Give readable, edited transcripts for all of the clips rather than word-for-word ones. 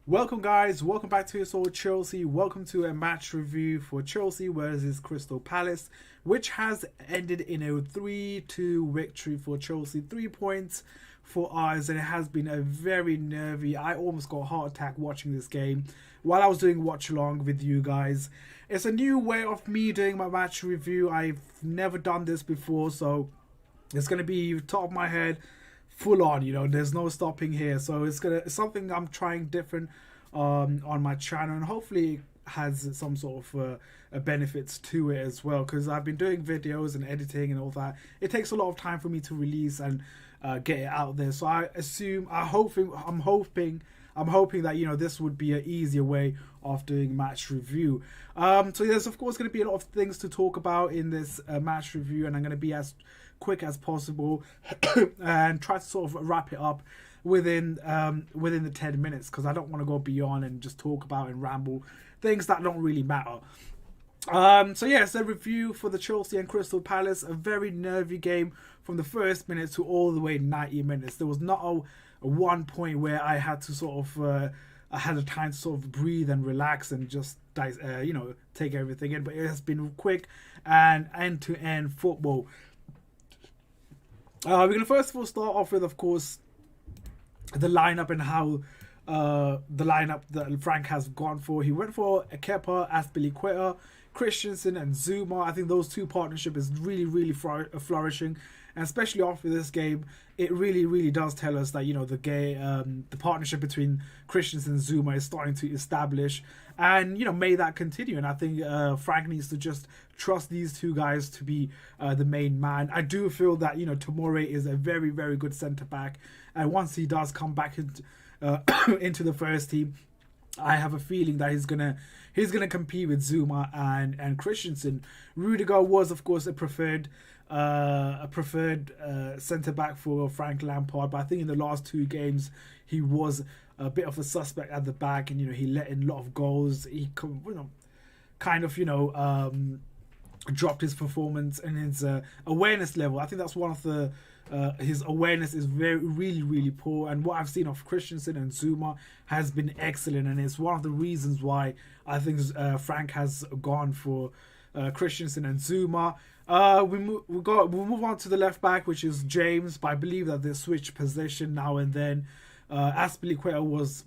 Welcome, guys. Welcome back to It's All Chelsea. Welcome to a match review for Chelsea versus Crystal Palace, which has ended in a 3-2 victory for Chelsea. 3 points for us, and it has been a very nervy. I almost got a heart attack watching this game while I was doing watch along with you guys. It's a new way of me doing my match review. I've never done this before, so it's going to be top of my head, full on. There's no stopping here. So it's something I'm trying different on my channel, and hopefully it has some sort of benefits to it as well, because I've been doing videos and editing and all that. It takes a lot of time for me to release and get it out there. So I'm hoping that this would be an easier way of doing match review. So there's of course going to be a lot of things to talk about in this match review, and I'm going to be as quick as possible and try to sort of wrap it up within the 10 minutes, because I don't want to go beyond and just talk about and ramble things that don't really matter. So yeah, it's a review for the Chelsea and Crystal Palace. A very nervy game from the first minute to all the way 90 minutes. There was not a one point where I had to sort of I had the time to sort of breathe and relax and just take everything in. But it has been quick and end-to-end football. We're going to first of all start off with, of course, the lineup and how the lineup that Frank has gone for. He went for Kepa, Azpilicueta, Christensen and Zuma. I think those two partnership is really flourishing, and especially after this game, it really does tell us that the partnership between Christensen and Zuma is starting to establish, and may that continue. And I think Frank needs to just trust these two guys to be the main man. I do feel that Tomori is a very good centre back, and once he does come back into the first team, I have a feeling that he's gonna compete with Zuma and Christensen. Rudiger was, of course, a preferred centre back for Frank Lampard, but I think in the last two games he was a bit of a suspect at the back, and he let in a lot of goals. He dropped his performance and his awareness level. I think that's one of the his awareness is really poor, and what I've seen of Christensen and Zuma has been excellent, and it's one of the reasons why I think Frank has gone for Christensen and Zuma. We'll move on to the left back, which is James, but I believe that they switch position now and then. Azpilicueta was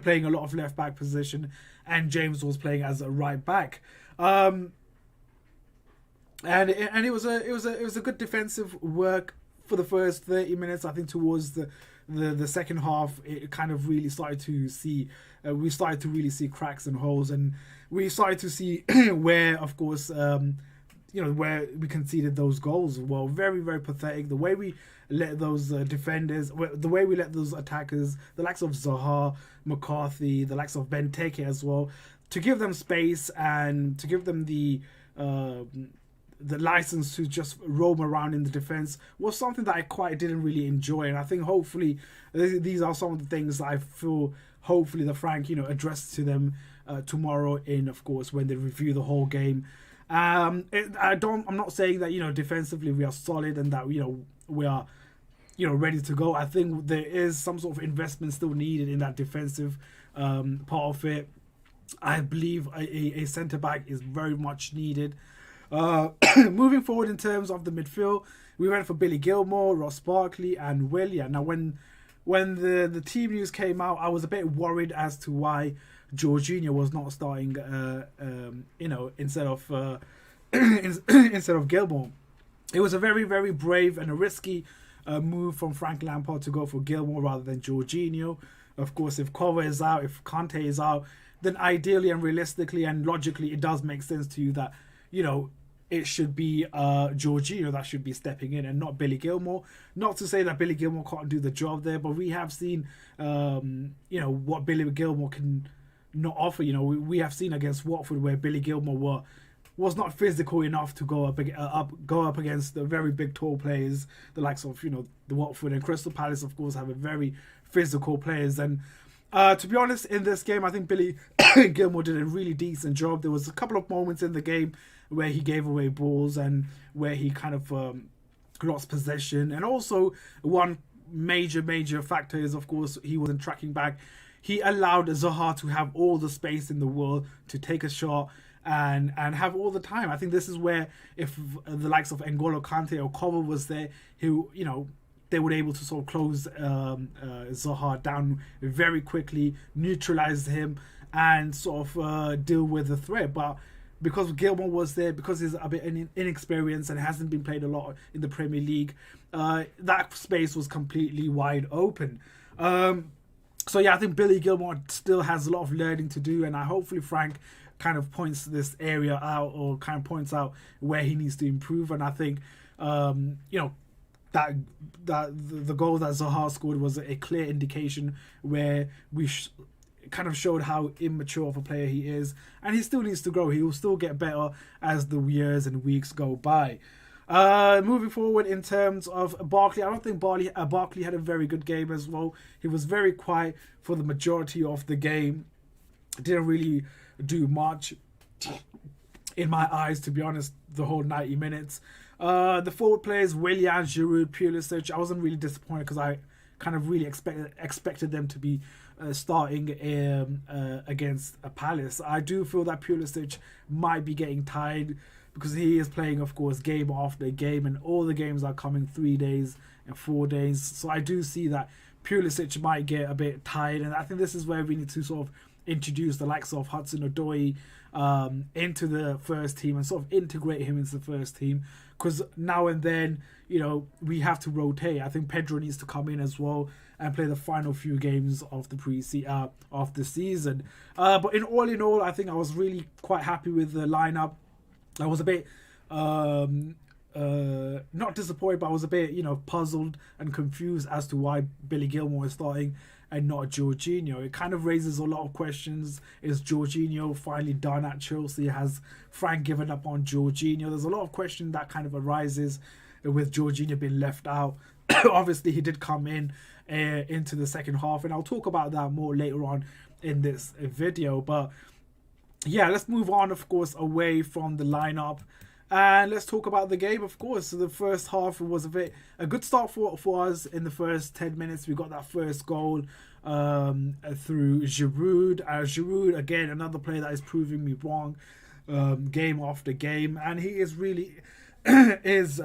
playing a lot of left back position, and James was playing as a right back. And it was a good defensive work for the first 30 minutes. I think towards the second half, it kind of really started to see we started to really see cracks and holes, and we started to see where, of course, where we conceded those goals. Well, very pathetic. The way we let those defenders, the way we let those attackers, the likes of Zaha, McCarthy, the likes of Benteke as well, to give them space and to give them the license to just roam around in the defense, was something that I quite didn't really enjoy. And I think hopefully these are some of the things that I feel hopefully the Frank addressed to them tomorrow, in of course when they review the whole game. I'm not saying that defensively we are solid and that we are ready to go. I think there is some sort of investment still needed in that defensive part of it. I believe a centre back is very much needed. Moving forward in terms of the midfield, we went for Billy Gilmore, Ross Barkley and Willian. Now when the team news came out, I was a bit worried as to why Jorginho was not starting instead of instead of Gilmore. It was a very brave and a risky move from Frank Lampard to go for Gilmore rather than Jorginho. Of course, if Kova is out, if Kante is out, then ideally and realistically and logically it does make sense to you that it should be Jorginho that should be stepping in and not Billy Gilmore. Not to say that Billy Gilmore can't do the job there, but we have seen what Billy Gilmore can not offer. We have seen against Watford where Billy Gilmore was not physical enough to go up against the very big tall players, the likes of the Watford and Crystal Palace. Of course, have a very physical players, and to be honest, in this game, I think Billy Gilmore did a really decent job. There was a couple of moments in the game where he gave away balls and where he kind of lost possession, and also one major factor is, of course, he wasn't tracking back he allowed Zaha to have all the space in the world to take a shot and have all the time. I think this is where if the likes of N'Golo Kante or Kovac was there, who, you know, they were able to sort of close Zaha down very quickly, neutralize him, and sort of deal with the threat. But because Gilmour was there, because he's a bit inexperienced and hasn't been played a lot in the Premier League, that space was completely wide open. So yeah, I think Billy Gilmour still has a lot of learning to do, and hopefully Frank kind of points this area out, or kind of points out where he needs to improve. And I think you know, that the goal that Zaha scored was a clear indication where we kind of showed how immature of a player he is, and he still needs to grow. He will still get better as the years and weeks go by. Moving forward in terms of Barkley, I don't think Barkley had a very good game as well. He was very quiet for the majority of the game. Didn't really do much in my eyes, to be honest, the whole 90 minutes. The forward players, Willian, Giroud, Pulisic, I wasn't really disappointed because I kind of really expected them to be starting against Palace. I do feel that Pulisic might be getting tired because he is playing, of course, game after game, and all the games are coming 3 days and 4 days. So I do see that Pulisic might get a bit tired, and I think this is where we need to sort of introduce the likes of Hudson-Odoi into the first team and sort of integrate him into the first team, because now and then, you know, we have to rotate. I think Pedro needs to come in as well and play the final few games of the of the season. But in all, I think I was really quite happy with the lineup. I was a bit not disappointed, but I was a bit, you know, puzzled and confused as to why Billy Gilmour is starting and not Jorginho. It kind of raises a lot of questions. Is Jorginho finally done at Chelsea? Has Frank given up on Jorginho? There's a lot of questions that kind of arises with Jorginho being left out. Obviously, he did come in into the second half, and I'll talk about that more later on in this video. But yeah, let's move on, of course, away from the lineup, and let's talk about the game, of course. So the first half was a good start for us. In the first 10 minutes, we got that first goal through Giroud. Giroud, again, another player that is proving me wrong game after game, and he is really is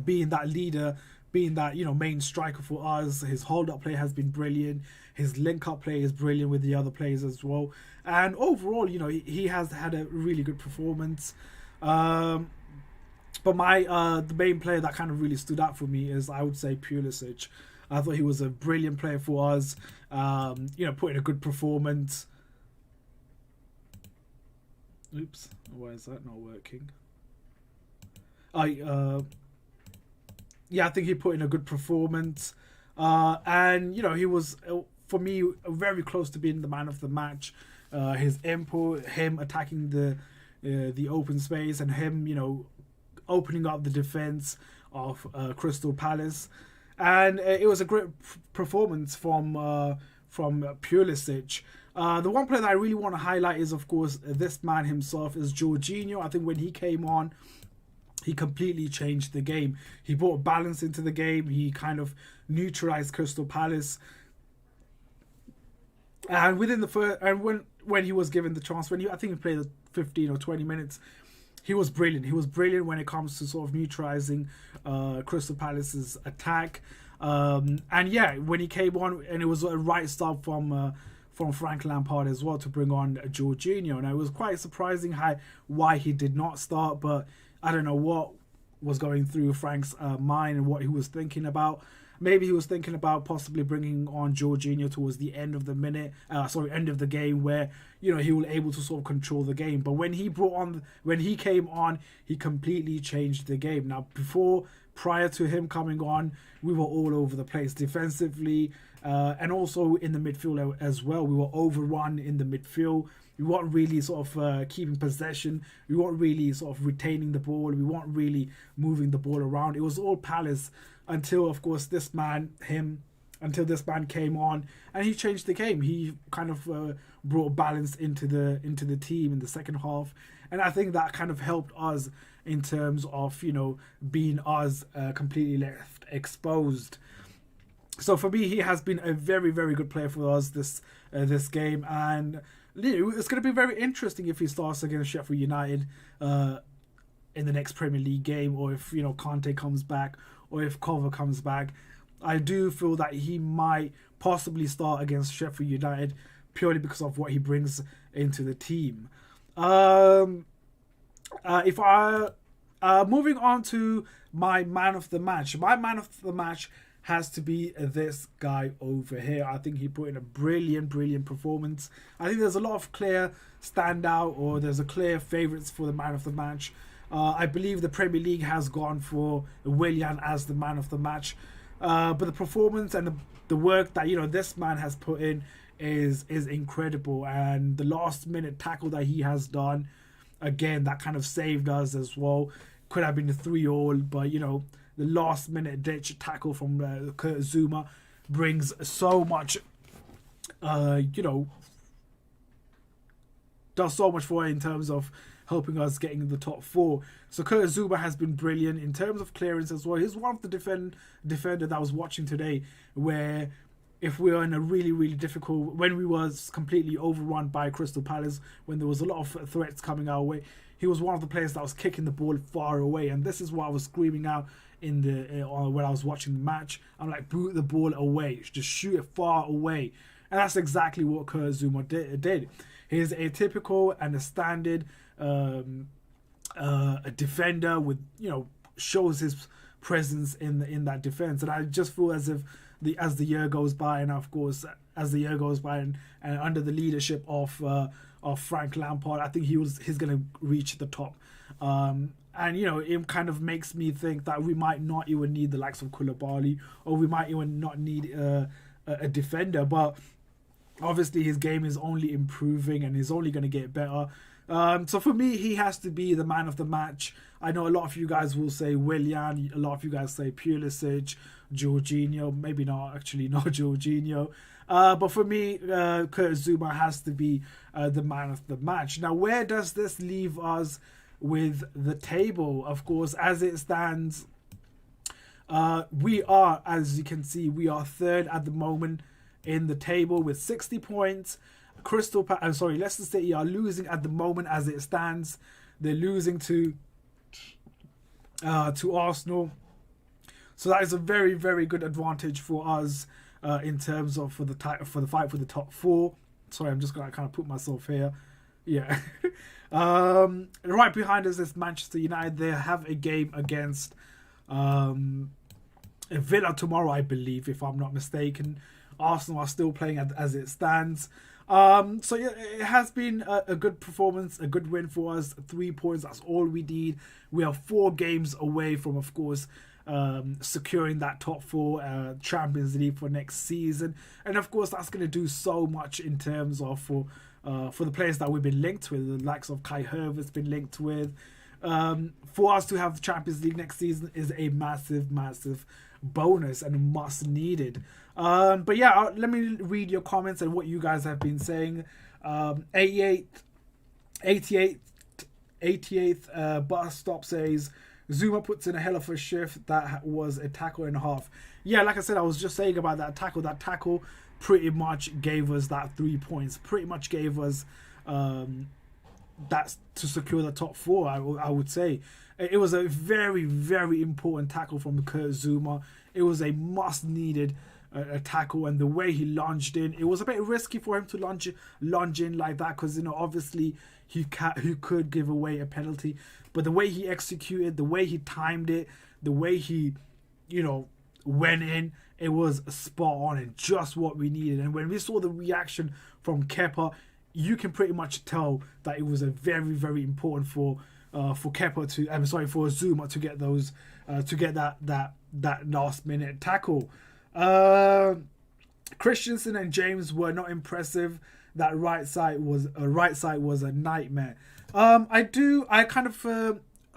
being that leader, being that, you know, main striker for us. His hold-up play has been brilliant. His link-up play is brilliant with the other players as well. And overall, you know, he has had a really good performance. But the main player that kind of really stood out for me is, I would say, Pulisic. I thought he was a brilliant player for us. You know, putting a good performance. Oops, why is that not working? Yeah, I think he put in a good performance. And, you know, he was, for me, very close to being the man of the match. His input, him attacking the open space, and him, you know, opening up the defense of Crystal Palace. And it was a great performance from Pulisic. The one player that I really want to highlight is, of course, this man himself, is Jorginho. I think when he came on, he completely changed the game. He brought balance into the game. He kind of neutralized Crystal Palace. And within the first, and when he was given the chance, I think he played 15 or 20 minutes, he was brilliant. He was brilliant when it comes to sort of neutralizing Crystal Palace's attack. And yeah, when he came on, and it was a right start from Frank Lampard as well to bring on Jorginho. And it was quite surprising why he did not start, but I don't know what was going through Frank's mind and what he was thinking about. Maybe he was thinking about possibly bringing on Jorginho towards the end of the end of the game, where, you know, he was able to sort of control the game. But when he came on, he completely changed the game. Now, prior to him coming on, we were all over the place defensively, and also in the midfield as well. We were overrun in the midfield. We weren't really sort of keeping possession. We weren't really sort of retaining the ball. We weren't really moving the ball around. It was all Palace until, of course, this man came on, and he changed the game. He kind of brought balance into the team in the second half, and I think that kind of helped us in terms of, you know, being us completely left exposed. So for me, he has been a very, very good player for us this game, and it's going to be very interesting if he starts against Sheffield United in the next Premier League game, or if Conte comes back, or if Cover comes back. I do feel that he might possibly start against Sheffield United purely because of what he brings into the team. If I moving on to my man of the match, has to be this guy over here. I think he put in a brilliant performance. I think there's a lot of clear standout, or there's a clear favourites for the man of the match. I believe the Premier League has gone for Willian as the man of the match. But the performance and the work that this man has put in is incredible. And the last minute tackle that he has done, again, that kind of saved us as well. Could have been a 3-3, but the last minute ditch tackle from Kurt Zuma brings so much, does so much for it in terms of helping us getting in the top 4. So Kurt Zuma has been brilliant in terms of clearance as well. He's one of the defender that I was watching today, where if we were in a really difficult, when we was completely overrun by Crystal Palace, when there was a lot of threats coming our way, he was one of the players that was kicking the ball far away. And this is what I was screaming out in the when I was watching the match. I'm like, boot the ball away, just shoot it far away. And that's exactly what Kurt Zuma did. He's a typical and a standard a defender with shows his presence in that defense. And I just feel as if as the year goes by, and of course as the year goes by, and under the leadership of Frank Lampard, I think he's going to reach the top. And it kind of makes me think that we might not even need the likes of Koulibaly, or we might even not need a defender. But obviously his game is only improving and he's only going to get better. So for me, he has to be the man of the match. I know a lot of you guys will say Willian, a lot of you guys say Pulisic, Jorginho, maybe not Jorginho. But for me, Kurt Zuma has to be the man of the match. Now, where does this leave us with the table? Of course, as it stands, we are, as you can see, we are third at the moment in the table with 60 points. Leicester City are losing at the moment as it stands. They're losing to Arsenal. So that is a very, very good advantage for us in terms of for the fight for the top 4. Sorry, I'm just gonna kind of put myself here. Yeah. Right behind us is Manchester United. They have a game against Villa tomorrow, I believe, if I'm not mistaken. Arsenal are still playing as it stands. So yeah, it has been a good performance, a good win for us. 3 points, that's all we need. We are 4 games away from, of course, securing that top 4 Champions League for next season. And of course, that's going to do so much in terms of for the players that we've been linked with. The likes of Kai Havertz been linked with. For us to have the Champions League next season is a massive bonus and must needed. But yeah, let me read your comments and what you guys have been saying. 88th bus stop says Zuma puts in a hell of a shift. That was a tackle and a half. Yeah, like I said, I was just saying about that tackle. That tackle pretty much gave us that 3 points. Pretty much gave us that's to secure the top 4. I would say it was a very, very important tackle from Kurt Zuma. It was a must needed a tackle, and the way he lunged in, it was a bit risky for him to lunge in like that, because obviously he could give away a penalty. But the way he executed, the way he timed it, the way he went in, it was spot on and just what we needed. And when we saw the reaction from Kepa, you can pretty much tell that it was a very, very important for Kepa for Zuma to get those that last minute tackle. Christensen and James were not impressive. That right side was a nightmare. I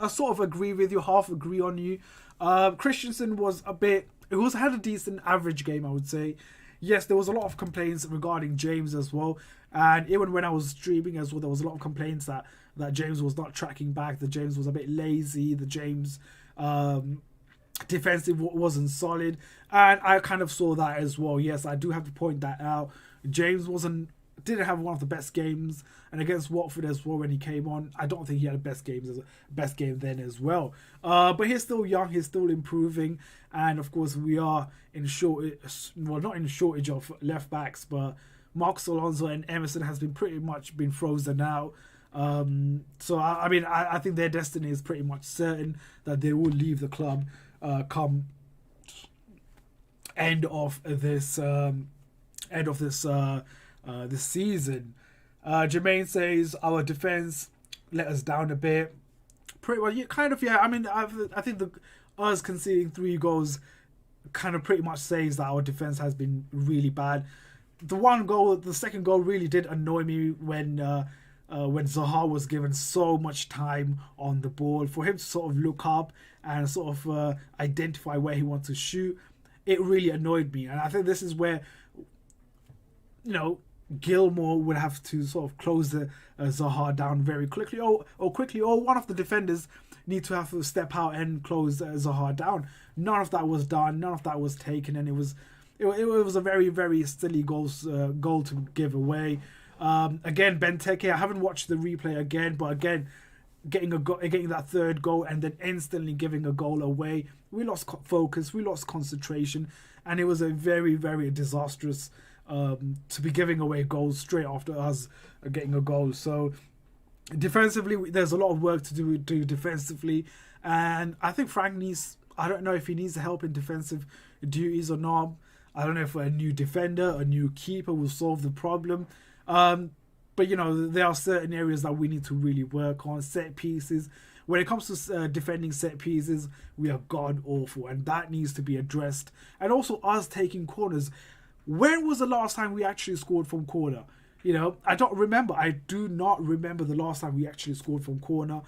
sort of agree with you, half agree on you. Christensen had a decent average game, I would say. Yes, there was a lot of complaints regarding James as well, and even when I was streaming as well, there was a lot of complaints that James was not tracking back, that James was a bit lazy, that James defensive wasn't solid, and I kind of saw that as well. Yes, I do have to point that out. James didn't have one of the best games, and against Watford as well when he came on, I don't think he had the best game then as well. But he's still young, he's still improving, and of course we are not in shortage of left backs, but Marcos Alonso and Emerson has been pretty much been frozen out. So I think their destiny is pretty much certain that they will leave the club come end of this this season. Jermaine says our defense let us down a bit. Pretty well, I think us conceding 3 goals kind of pretty much says that our defense has been really bad. The second goal really did annoy me when Zaha was given so much time on the ball for him to sort of look up and sort of identify where he wants to shoot. It really annoyed me, and I think this is where Gilmore would have to sort of close the Zaha down very quickly, or one of the defenders need to have to step out and close Zaha down. None of that was done. None of that was taken, and it was a very, very silly goal to give away. Again, Benteke, I haven't watched the replay again, but again, getting that third goal and then instantly giving a goal away, we lost focus, we lost concentration, and it was a very, very disastrous to be giving away goals straight after us getting a goal. So defensively, there's a lot of work to do defensively, and I think Frank I don't know if he needs help in defensive duties or not. I don't know if a new defender, a new keeper will solve the problem. But there are certain areas that we need to really work on. Set pieces. When it comes to defending set pieces, we are god awful, and that needs to be addressed. And also us taking corners. When was the last time we actually scored from corner? I don't remember. I do not remember the last time we actually scored from corner.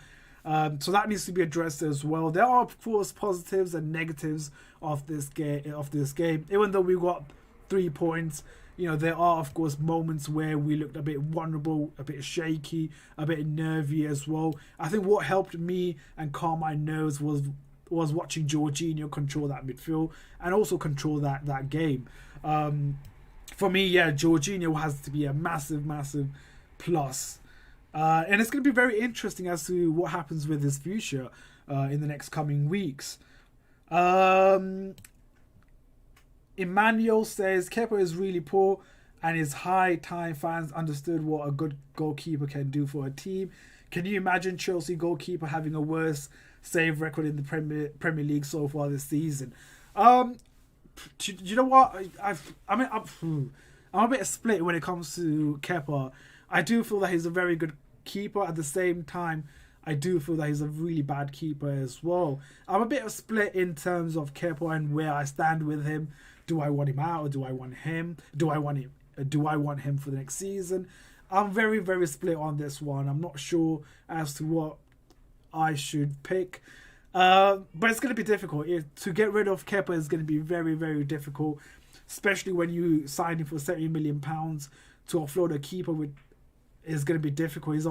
So that needs to be addressed as well. There are, of course, positives and negatives of this game. Even though we got 3 points, there are, of course, moments where we looked a bit vulnerable, a bit shaky, a bit nervy as well. I think what helped me and calm my nerves was watching Jorginho control that midfield and also control that game. For me, Jorginho has to be a massive, massive plus. And it's going to be very interesting as to what happens with his future in the next coming weeks. Emmanuel says Kepa is really poor, and his high time fans understood what a good goalkeeper can do for a team. Can you imagine Chelsea goalkeeper having a worse save record in the Premier League so far this season? Do you know what? I'm a bit split when it comes to Kepa. I do feel that he's a very good keeper. At the same time, I do feel that he's a really bad keeper as well. I'm a bit split in terms of Kepa and where I stand with him. Do I want him out or do I want him? Do I want him for the next season? I'm very, very split on this one. I'm not sure as to what I should pick. But it's going to be difficult. To get rid of Kepa is going to be very, very difficult, especially when you sign him for £70 million to offload a keeper is going to be difficult.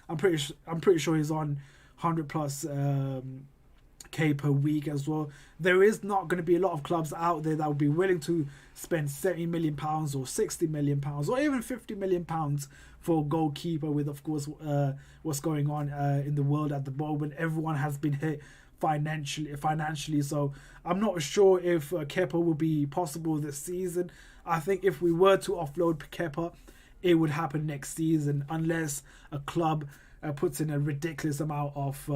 I'm pretty sure he's on 100 plus K per week as well. There is not going to be a lot of clubs out there that would be willing to spend £70 million or £60 million or even £50 million for a goalkeeper with, of course, what's going on in the world at the moment. Everyone has been hit financially, so I'm not sure if Kepa will be possible this season. I think if we were to offload Kepa, it would happen next season unless a club puts in a ridiculous amount of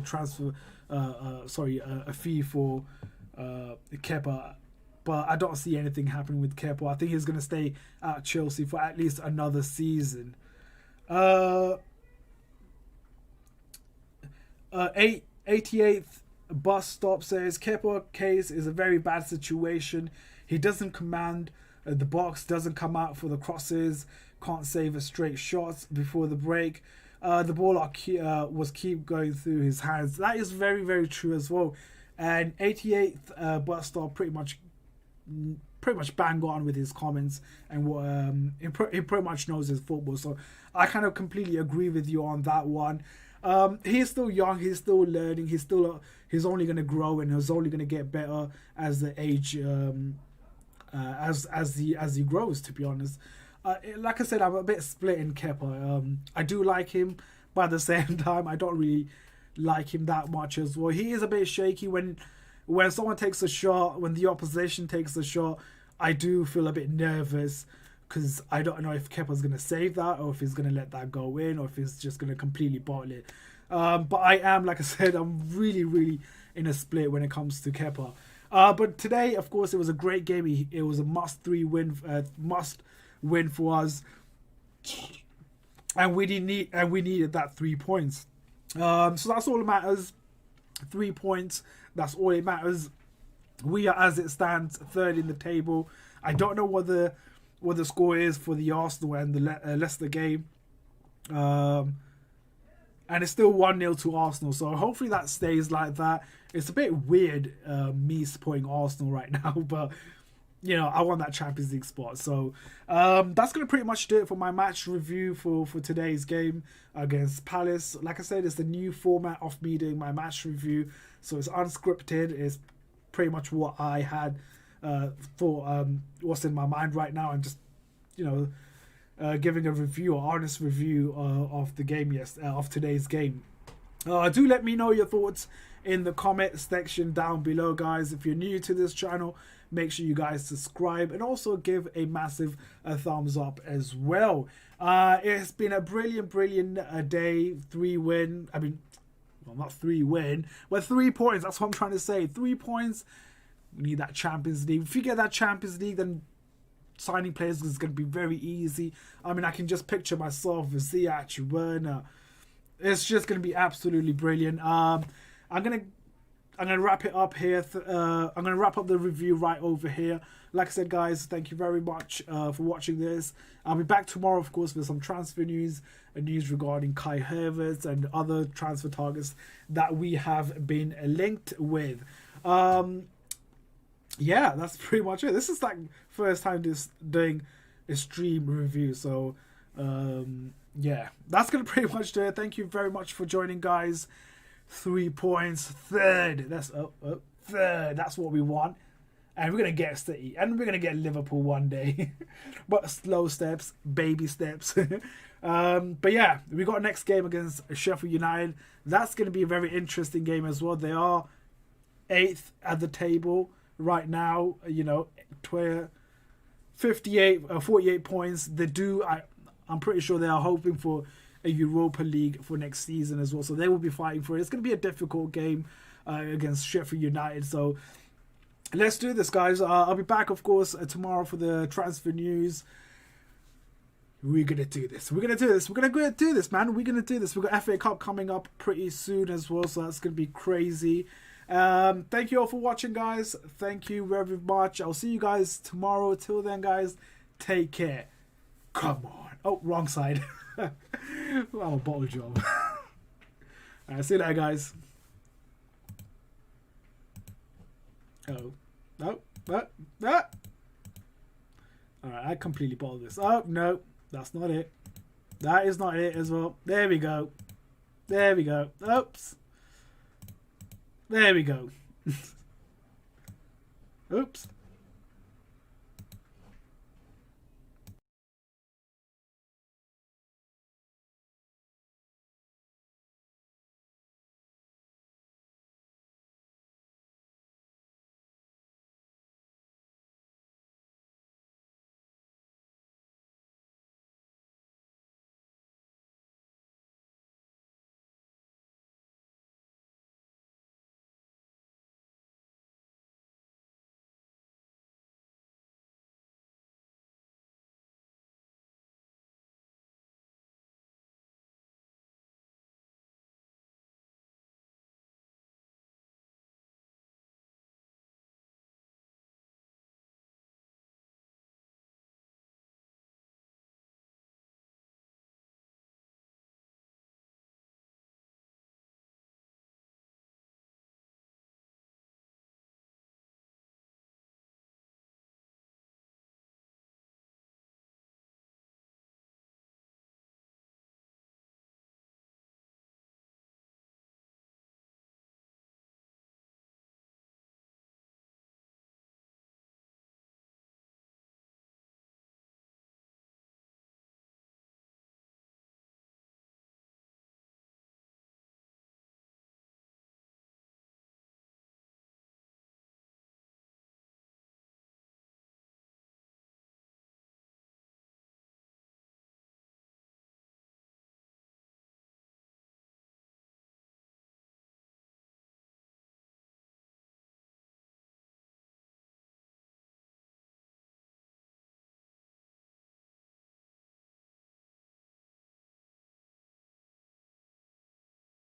transfer, a fee for Kepa. But I don't see anything happening with Kepa. I think he's going to stay at Chelsea for at least another season. 88th bus stop says Kepa case is a very bad situation. He doesn't command the box, doesn't come out for the crosses, can't save a straight shot before the break. The ball was keep going through his hands. That is very, very true as well. And 88th bus stop pretty much bang on with his comments and what he pretty much knows his football. So I kind of completely agree with you on that one. He's still young. He's still learning. He's only going to grow, and he's only going to get better as the age as he grows. To be honest, like I said, I'm a bit split in Kepa. I do like him, but at the same time, I don't really like him that much as well. He is a bit shaky when someone takes a shot, when the opposition takes a shot. I do feel a bit nervous because I don't know if Kepa's going to save that, or if he's going to let that go in, or if he's just going to completely bottle it. But I am, like I said, I'm really in a split when it comes to Kepa. But today, of course, it was a great game. It was a must win for us, and we needed that 3 points. So that's all that matters. 3 points. That's all it matters. We are, as it stands, third in the table. I don't know what the score is for the Arsenal and the Leicester game. And it's still 1-0 to Arsenal. So hopefully that stays like that. It's a bit weird me supporting Arsenal right now, but you know, I want that Champions League spot. So that's going to pretty much do it for my match review for today's game against Palace. Like I said, it's the new format of me doing my match review. So it's unscripted. It's pretty much what I had for what's in my mind right now. And just, you know, giving a review, or honest review of the game, of today's game. Do let me know your thoughts in the comment section down below, guys. If you're new to this channel, make sure you guys subscribe and also give a massive thumbs up as well. It's been a brilliant day. 3 win. I mean, well, not 3 win, but 3 points. That's what I'm trying to say. 3 points. We need that Champions League. If you get that Champions League, then signing players is going to be very easy. I mean, I can just picture myself with Ziyech, Werner. It's just going to be absolutely brilliant. I'm gonna wrap it up here. I'm gonna wrap up the review right over here. Like I said, guys, thank you very much for watching this. I'll be back tomorrow, of course, with some transfer news and news regarding Kai Havertz and other transfer targets that we have been linked with. Yeah, that's pretty much it. This is like first time doing a stream review, so yeah, that's gonna pretty much do it. Thank you very much for joining, guys. 3 points, third. That's third. That's what we want, and we're gonna get City, and we're gonna get Liverpool one day. But slow steps, baby steps. But yeah, we got next game against Sheffield United. That's gonna be a very interesting game as well. They are 8th at the table right now. You know, 48 points. They do. I'm pretty sure they are hoping for a Europa League for next season as well, so they will be fighting for it. It's going to be a difficult game against Sheffield United, so let's do this, guys. I'll be back, of course, tomorrow for the transfer news. We're going to do this. We're going to do this. We're going to do this, man. We're going to do this. We've got FA Cup coming up pretty soon as well, so that's going to be crazy. Thank you all for watching, guys. Thank you very much. I'll see you guys tomorrow. Till then, guys, take care. Come on. Oh, wrong side. Well, a bottle job. Alright, see you later, guys. Oh. No. Alright, I completely bottled this. Oh, no. That's not it. That is not it as well. There we go. There we go. Oops. There we go. Oops.